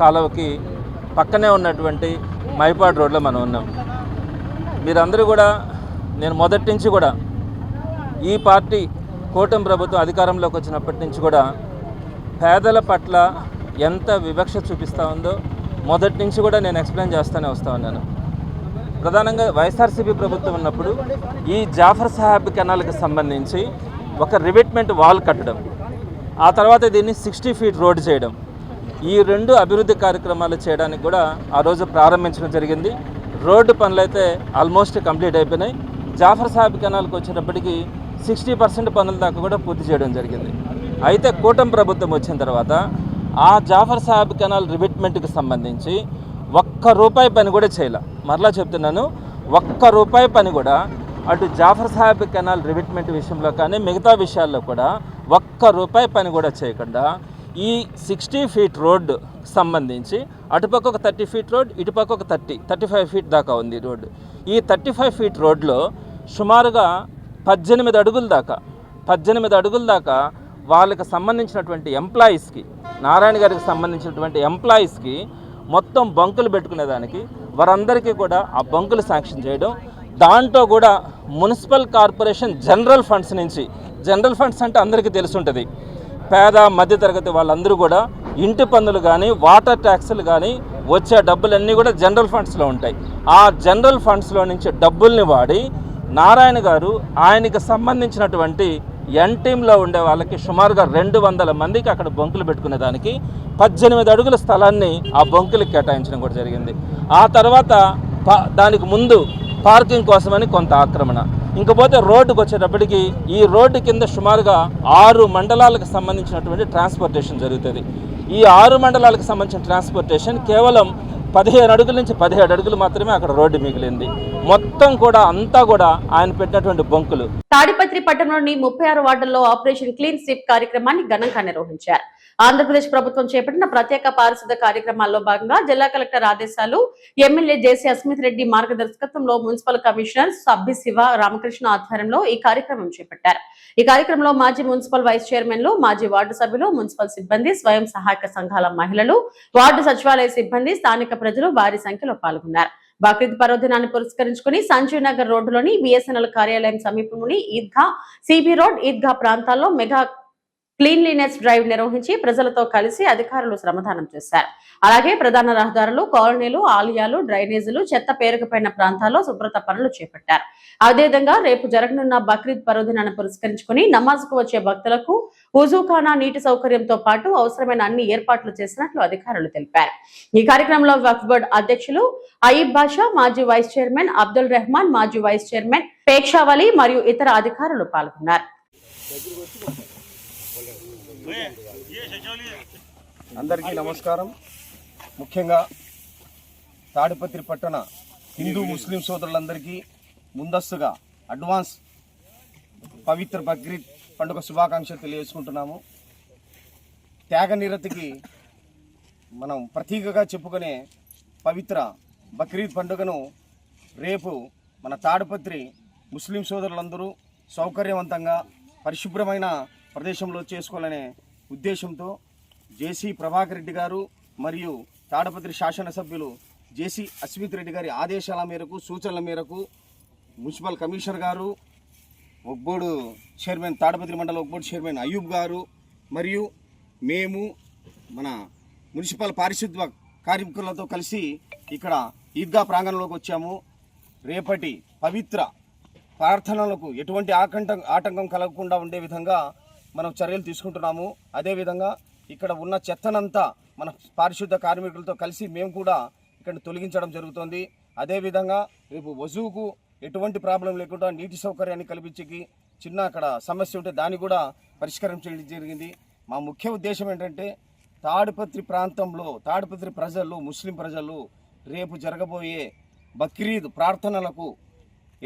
కాలువకి పక్కనే ఉన్నటువంటి మైపాడ్ రోడ్లో మనం ఉన్నాం. మీరందరూ కూడా, నేను మొదటి నుంచి కూడా ఈ పార్టీ కూటమి ప్రభుత్వం అధికారంలోకి వచ్చినప్పటి నుంచి కూడా పేదల పట్ల ఎంత వివక్ష చూపిస్తూ ఉందో మొదటి నుంచి కూడా నేను ఎక్స్ప్లెయిన్ చేస్తూనే వస్తూ ఉన్నాను. ప్రధానంగా వైఎస్ఆర్సీపీ ప్రభుత్వం ఉన్నప్పుడు ఈ జాఫర్ సాహెబ్ కెనాల్కి సంబంధించి ఒక రివిట్మెంట్ వాల్ కట్టడం, ఆ తర్వాత దీన్ని 60 ఫీట్ రోడ్ చేయడం, ఈ 2 అభివృద్ధి కార్యక్రమాలు చేయడానికి కూడా ఆ రోజు ప్రారంభించడం జరిగింది. రోడ్డు పనులైతే ఆల్మోస్ట్ కంప్లీట్ అయిపోయినాయి. జాఫర్ సాహెబ్ కెనాల్కి వచ్చేటప్పటికి 60% పనుల దాకా కూడా పూర్తి చేయడం జరిగింది. అయితే కూటమి ప్రభుత్వం వచ్చిన తర్వాత ఆ జాఫర్ సాహెబ్ కెనాల్ రివిట్మెంట్కి సంబంధించి ₹1 పని కూడా చేయాల. మరలా చెప్తున్నాను, ₹1 పని కూడా అటు జాఫర్ సాహెబ్ కెనాల్ రివిట్మెంట్ విషయంలో కానీ మిగతా విషయాల్లో కూడా ₹1 పని కూడా చేయకుండా ఈ 60 ఫీట్ రోడ్డు సంబంధించి అటుపక్క ఒక 30 ఫీట్ రోడ్, ఇటుపక్క ఒక 35 ఫీట్ దాకా ఉంది రోడ్డు. ఈ 35 ఫీట్ రోడ్లో సుమారుగా 18 అడుగుల దాకా వాళ్ళకి సంబంధించినటువంటి ఎంప్లాయీస్కి, నారాయణ గారికి సంబంధించినటువంటి ఎంప్లాయీస్కి మొత్తం బంకులు పెట్టుకునేదానికి వారందరికీ కూడా ఆ బంకులు శాంక్షన్ చేయడం, దాంట్లో కూడా మున్సిపల్ కార్పొరేషన్ జనరల్ ఫండ్స్ నుంచి, జనరల్ ఫండ్స్ అంటే అందరికీ తెలుసుంటుంది, పేద మధ్యతరగతి వాళ్ళందరూ కూడా ఇంటి పన్నులు కానీ వాటర్ ట్యాక్సులు కానీ వచ్చే డబ్బులన్నీ కూడా జనరల్ ఫండ్స్లో ఉంటాయి. ఆ జనరల్ ఫండ్స్లో నుంచి డబ్బుల్ని వాడి నారాయణ గారు ఆయనకి సంబంధించినటువంటి ఎన్ టీంలో ఉండే వాళ్ళకి సుమారుగా 200 మందికి అక్కడ బొంకులు పెట్టుకునేదానికి 18 అడుగుల స్థలాన్ని ఆ బొంకులకు కేటాయించడం కూడా జరిగింది. ఆ తర్వాత దానికి ముందు పార్కింగ్ కోసమని కొంత ఆక్రమణ. ఇంకపోతే రోడ్డుకు వచ్చేటప్పటికి ఈ రోడ్డు కింద సుమారుగా 6 మండలాలకు సంబంధించినటువంటి ట్రాన్స్పోర్టేషన్ జరుగుతుంది. ఈ 6 మండలాలకు సంబంధించిన ట్రాన్స్పోర్టేషన్ కేవలం 15 అడుగుల నుంచి 17 అడుగులు మాత్రమే అక్కడ రోడ్డు మిగిలింది. మొత్తం కూడా అంతా కూడా ఆయన పెట్టినటువంటి బొంకులు. తాడిపత్రి పట్టణంలోని 36 వార్డుల్లో ఆపరేషన్ క్లీన్ స్వీప్ కార్యక్రమాన్ని ఘనంగా నిర్వహించారు. ఆంధ్రప్రదేశ్ ప్రభుత్వం చేపట్టిన ప్రత్యేక పారిశుద్ధ కార్యక్రమాల్లో భాగంగా జిల్లా కలెక్టర్ ఆదేశాలు, ఎమ్మెల్యే జేసీ అస్మిత్ రెడ్డి మార్గదర్శకత్వంలో మున్సిపల్ కమిషనర్ సబ్బి శివ రామకృష్ణ ఆధ్వర్యంలో ఈ కార్యక్రమం చేపట్టారు. ఈ కార్యక్రమంలో మాజీ మున్సిపల్ వైస్ చైర్మన్లు, మాజీ వార్డు సభ్యులు, మున్సిపల్ సిబ్బంది, స్వయం సహాయక సంఘాల మహిళలు, వార్డు సచివాలయ సిబ్బంది, స్థానిక ప్రజలు భారీ సంఖ్యలో పాల్గొన్నారు. బక్రీద్ పర్వదినాన్ని పురస్కరించుకుని సంజీవ్ నగర్ రోడ్డులోని బిఎస్ఎన్ఎల్ కార్యాలయం సమీపంలోని ఈద్గా, సిబి రోడ్, ఈద్గా ప్రాంతాల్లో మెగా క్లీన్లీనెస్ డ్రైవ్ నిర్వహించి ప్రజలతో కలిసి అధికారులు శ్రమదానం చేశారు. అలాగే ప్రధాన రహదారులు, కాలనీలు, ఆలయాలు, డ్రైనేజీలు, చెత్త పేరుకుపోయిన ప్రాంతాల్లో శుభ్రత పనులు చేపట్టారు. అదేవిధంగా రేపు జరగనున్న బక్రీద్ పర్వదినాన్ని పురస్కరించుకుని నమాజ్ కు వచ్చే భక్తులకు ఉజూఖానా, నీటి సౌకర్యంతో పాటు అవసరమైన అన్ని ఏర్పాట్లు చేసినట్లు అధికారులు తెలిపారు. ఈ కార్యక్రమంలో వక్ఫ్ బోర్డు అధ్యక్షులు అయీబ్ బాషా, మాజీ వైస్ చైర్మన్ అబ్దుల్ రెహమాన్, మాజీ వైస్ చైర్మన్ పేక్షావలి మరియు ఇతర అధికారులు పాల్గొన్నారు. అందరికీ నమస్కారం. ముఖ్యంగా తాడిపత్రి పట్టణ హిందూ ముస్లిం సోదరులందరికీ ముందస్తుగా అడ్వాన్స్ పవిత్ర బక్రీద్ పండుగ శుభాకాంక్షలు తెలియజేసుకుంటున్నాము. త్యాగనిరతికి మనం ప్రతీకగా చెప్పుకునే పవిత్ర బక్రీద్ పండుగను రేపు మన తాడిపత్రి ముస్లిం సోదరులందరూ సౌకర్యవంతంగా పరిశుభ్రమైన ప్రదేశంలో చేసుకోవాలనే ఉద్దేశంతో జేసీ ప్రభాకర్ రెడ్డి గారు మరియు తాడపత్రి శాసనసభ్యులు జేసీ అస్మిత్ రెడ్డి గారి ఆదేశాల మేరకు, సూచనల మేరకు మున్సిపల్ కమిషనర్ గారు, ఒక్బోర్డు చైర్మన్, తాడపత్రి మండల ఒక్బోర్డు చైర్మన్ అయ్యూబ్ గారు మరియు మేము మన మున్సిపల్ పారిశుద్ధ్య కార్మికులతో కలిసి ఇక్కడ ఈద్గా ప్రాంగణంలోకి వచ్చాము. రేపటి పవిత్ర ప్రార్థనలకు ఎటువంటి ఆటంకం కలగకుండా ఉండే విధంగా మనం చర్యలు తీసుకుంటున్నాము. అదేవిధంగా ఇక్కడ ఉన్న చెత్తనంతా మన పారిశుద్ధ్య కార్మికులతో కలిసి మేము కూడా ఇక్కడ తొలగించడం జరుగుతుంది. అదేవిధంగా రేపు వజూకు ఎటువంటి ప్రాబ్లం లేకుండా నీటి సౌకర్యాన్ని కల్పించి చిన్న అక్కడ సమస్య ఉంటే దాన్ని కూడా పరిష్కారం చేయడం జరిగింది. మా ముఖ్య ఉద్దేశం ఏంటంటే తాడిపత్రి ప్రాంతంలో తాడిపత్రి ప్రజలు, ముస్లిం ప్రజలు రేపు జరగబోయే బక్రీద్ ప్రార్థనలకు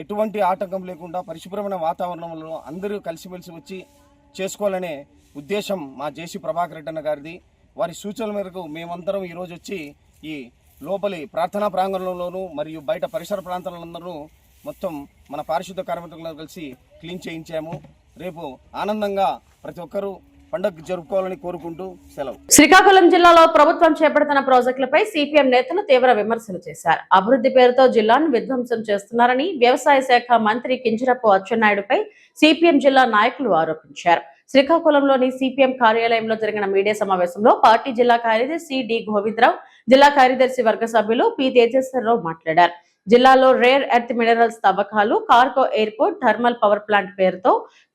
ఎటువంటి ఆటంకం లేకుండా పరిశుభ్రమైన వాతావరణంలో అందరూ కలిసిమెలిసి వచ్చి చేసుకోవాలనే ఉద్దేశం మా జేసీ ప్రభాకర్ రెడ్డి అన్న గారిది. వారి సూచనల మేరకు మేమందరం ఈరోజు వచ్చి ఈ లోపలి ప్రార్థనా ప్రాంగణంలోనూ మరియు బయట పరిసర ప్రాంతాలందరూ మొత్తం మన పారిశుద్ధ కార్మికులతో కలిసి క్లీన్ చేయించాము. రేపు ఆనందంగా ప్రతి ఒక్కరూ పండుగ జరుపుకోవాలని కోరుకుంటూ సెలవు. శ్రీకాకుళం జిల్లాలో ప్రభుత్వం చేపడుతున్న ప్రాజెక్టులపై సిపిఎం నేతలు తీవ్ర విమర్శలు చేశారు. అభివృద్ధి పేరుతో జిల్లాను విధ్వంసం చేస్తున్నారని వ్యవసాయ శాఖ మంత్రి కింజరపు అచ్చెన్నాయుడుపై సిపిఎం జిల్లా నాయకులు ఆరోపించారు. శ్రీకాకుళంలోని సిపిఎం కార్యాలయంలో జరిగిన మీడియా సమావేశంలో పార్టీ జిల్లా కార్యదర్శి డి గోవిందరావు, జిల్లా కార్యదర్శి వర్గ సభ్యులు పి తేజేశ్వరరావు మాట్లాడారు. జిల్లాలో రేర్ ఎర్త్ మినరల్స్ తవ్వకాలు, cargo airport, thermal power plant పేరుతో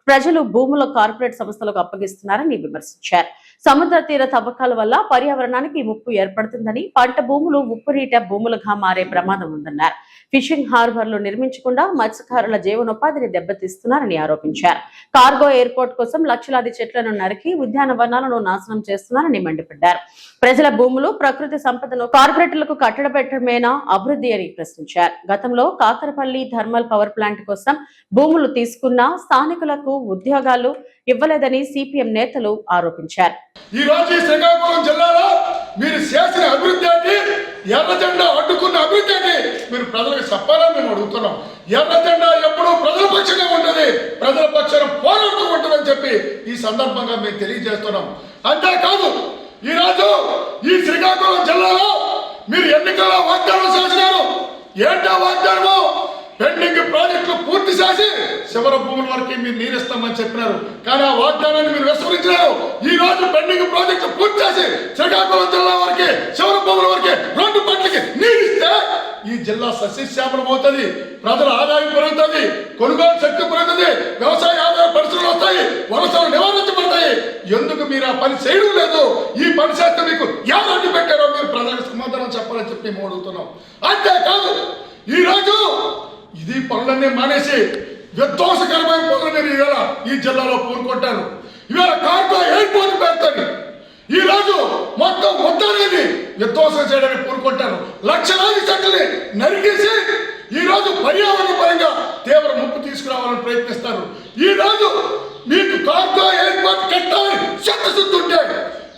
ప్రజలు భూముల కార్పొరేట్ సంస్థలకు అప్పగిస్తున్నారని విమర్శించారు. సముద్ర తీర తవ్వకాల వల్ల పర్యావరణానికి ముప్పు ఏర్పడుతుందని, పంట భూములు ఉప్పునీట భూములుగా మారే ప్రమాదం ఉందన్నారు. ఫిషింగ్ హార్బర్లు నిర్మించకుండా మత్స్యకారుల జీవనోపాధిని దెబ్బతీస్తున్నారని ఆరోపించారు. కార్గో ఎయిర్పోర్ట్ కోసం లక్షలాది చెట్లను నరికి ఉద్యానవనాలను నాశనం చేస్తున్నారని మండిపడ్డారు. ప్రజల భూములు, ప్రకృతి సంపదను కార్పొరేట్లకు కట్టడబెట్టడమేనా అభివృద్ధి అని ప్రశ్నించారు. గతంలో కాకరపల్లి థర్మల్ పవర్ ప్లాంట్ కోసం భూములు తీసుకున్నా స్థానికులకు ఉద్యోగాలు ఇవ్వలేదని సిపిఎం నేతలు ఆరోపించారు. ఈ రోజు శ్రీకాకుళం జిల్లాలో మీరు చేసిన అభివృద్ధి ఏంటి, ఎర్ర జెండా అడ్డుకున్న అభివృద్ధి ఏంటి మీరు ప్రజలకు చెప్పాలని మేము అడుగుతున్నాం. ఎర్ర జెండా ఎప్పుడూ ప్రజల పక్షంగా ఉంటుంది, ప్రజల పక్షాన పోరాడుతూ ఉంటుందని చెప్పి ఈ సందర్భంగా మేము తెలియజేస్తున్నాం. అంతేకాదు ఈరోజు ఈ శ్రీకాకుళం జిల్లాలో మీరు ఎన్నికల్లో వాగ్దానం చేసినారు. ఏంటో వాగ్దానము? పెండింగ్ ప్రాజెక్టులు పూర్తి చేసి శివర భూముల వరకు మీరు నీరిస్తామని చెప్పినారు. కానీ ఆ వాగ్దానాన్ని మీరు విస్మరించినారు. ఈ రోజు పెండింగ్ ప్రాజెక్టులు పూర్తి చేసి శ్రీకాకుళం జిల్లా వరకే, శివర భూముల వరకే 2 పంటలకి నీరిస్తే ఈ జిల్లా సస్యశ్యామలం అవుతుంది, ప్రజల ఆదాయం పెరుగుతుంది, కొనుగోలు శక్తి పెరుగుతుంది, వ్యవసాయ ఆదాయ పరిశ్రమలు వస్తాయి, వలసలు నివారించబడతాయి. ఎందుకు మీరు ఆ పని చేయడం లేదు? ఈ పని చేస్తే మీకు ఎలా అడ్డు పెట్టారో మీరు ప్రజలకు సమాధానం చెప్పాలని చెప్పి మేము అడుగుతున్నాం. అంతేకాదు ఈరోజు ఇది పనులన్నీ మానేసి విధ్వంసకరమైన పనులు మీరు ఇవాళ ఈ జిల్లాలో పూనుకుంటారు. ఇవాళ కార్గో ఎయిర్పోర్ట్ పెడతారు. ఈ రోజు మొత్తం అనేది విధ్వంసం చేయడానికి పూనుకుంటారు. లక్షలాది చెట్లని నరికేసి ఈ రోజు పర్యావరణ పరంగా తీవ్ర ముప్పు తీసుకురావాలని ప్రయత్నిస్తారు. ఈ రోజు మీకు కార్గో ఎయిర్పోర్ట్ కట్టాలని చిత్తశుద్ధి ఉంటే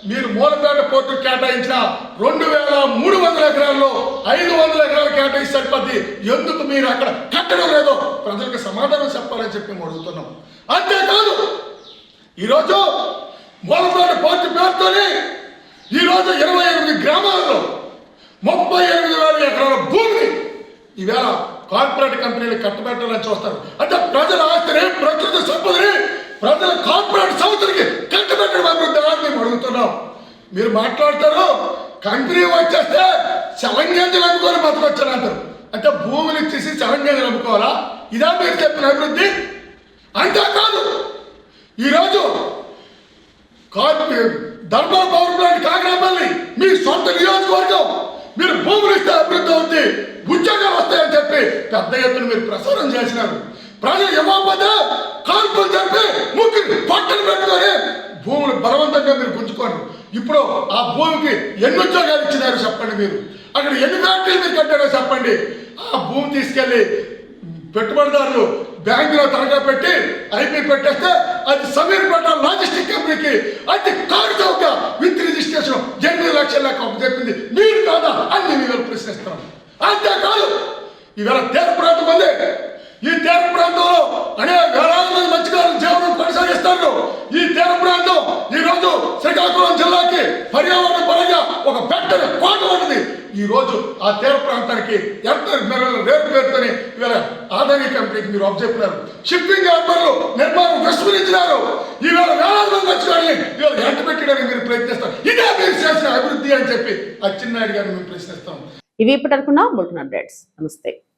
మీరు మూలపేట పోర్టు కేటాయించిన 2300 ఎకరాల్లో 500 ఎకరాలు కేటాయించి సరిపోద్ది. ఎందుకు మీరు అక్కడ కట్టడం లేదో ప్రజలకు సమాధానం చెప్పాలని చెప్పి మేము అడుగుతున్నాం. అంతేకాదు ఈరోజు మూలపేట పోర్టు పేరుతోనే ఈరోజు 28 గ్రామాల్లో 38,000 ఎకరాల భూమిని ఈవేళ కార్పొరేట్ కంపెనీలు కట్టబెట్టాలని చూస్తారు. అంటే ప్రజల ఆస్తిని, ప్రకృతి సంపదని ప్రజల కార్పొరేట్ సంస్థలకి కట్టబెట్టడం అభివృద్ధి అని మేము అడుగుతున్నాం. మీరు మాట్లాడతారు కంపెనీ వచ్చేస్తే చలంగేంజలు అమ్ముకొని బతకొచ్చానంటారు. అంటే భూములు ఇచ్చేసి చలంగేంజలు అమ్ముకోవాలా? ఇదా మీరు చెప్పిన అభివృద్ధి? అంతేకాదు ఈరోజు థర్మల్ పవర్ ప్లాంట్ కాకరాపల్లి మీ సొంత నియోజకవర్గం, మీరు భూములు ఇస్తే అభివృద్ధి అవుతుంది, ఉద్యోగాలు వస్తాయని చెప్పి పెద్ద ఎత్తున మీరు ప్రసారం చేసినారు. ప్రజలు ఇవ్వకపోతే కాల్పులు జరిపి ముక్కి పట్టలు పెట్టుకొని భూములు బలవంతంగా మీరు గుంజుకోండి. ఇప్పుడు ఆ భూమికి ఎన్ని ఉద్యోగాలు ఇచ్చినారు చెప్పండి? మీరు అక్కడ ఎన్ని ఫ్యాక్టరీలు మీరు కట్టారో చెప్పండి. ఆ భూమి తీసుకెళ్లి పెట్టుబడిదారులు బ్యాంకులో తనఖా పెట్టి ఐపీ పెట్టేస్తే అది సమీర్పేట లాజిస్టిక్ కంపెనీకి అది కారుచౌక విత్ రిజిస్ట్రేషన్ 8 లక్షల చెప్పింది. మీరు కాదా అన్ని మీరు ప్రశ్నిస్తాం. అంతేకాదు ఇవాళ తీర ప్రాంతం ఉంది. ఈ తీర ప్రాంతంలో అనేక వేలాది మంది మత్స్యకారులు జీవనం కొనసాగిస్తారు. విస్తరణ ఈ తీర ప్రాంతం ఈ రోజు శ్రీకాకుళం జిల్లాకి పర్యావరణ పరంగా ఒక పెట్టని కోట ఉన్నది. ఈ రోజు ఆ తీర ప్రాంతానికి ఎంత రేపు పేరుతోని ఇవాళ ఆదాని కంపెనీకి మీరు చెప్పినారు. షిప్పింగ్ హార్బర్లు నిర్మాణం విస్మరించినారు. ఈవేళ వేలాది మంది వచ్చి ఇవాళ ఎంట పెట్టడానికి మీరు ప్రయత్నిస్తారు. ఇదే మీరు చేసిన అభివృద్ధి అని చెప్పి అచ్చెన్నాయుడు గారిని మేము ప్రశ్నిస్తాం. ఇవి ఇప్పటివరకున్న బులెటిన్ అప్డేట్స్. నమస్తే.